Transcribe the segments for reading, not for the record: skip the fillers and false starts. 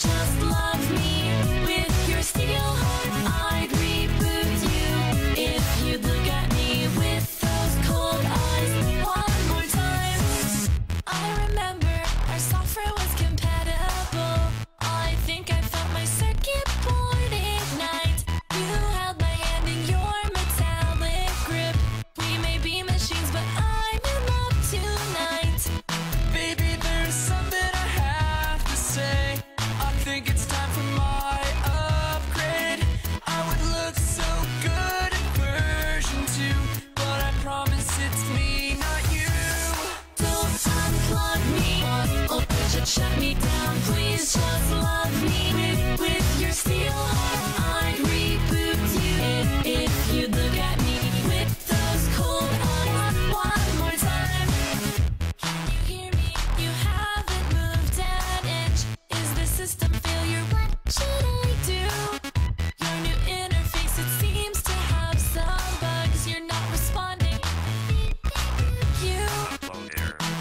just love me. With your steel heart, I'd reboot you. If you'd look at me with those cold eyes one more time. I remember our software was compatible. I think I felt my circuit board ignite. You held my hand in your metallic grip. We may be machines, but I'm in love tonight. Baby, there's something I have to say. I think it's time for my upgrade. I would look so good in version 2, but I promise it's me, not you. Don't unplug me, or just shut me down. Please just love me. With your steel heart, I'd reboot you. If you'd look at me with those cold eyes one more time. Can you hear me? You haven't moved an inch. Is the system failure? What should I do? Your new interface, it seems to have some bugs. You're not responding. You.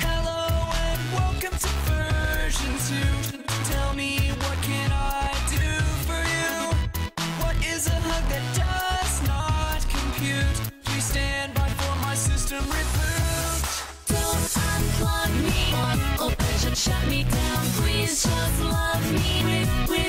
Hello and welcome to version 2. Tell me, what can I do for you? What is a hug that does not compute? Please stand by for my system reboot. Don't unplug me, or just shut me down. Please just love me. With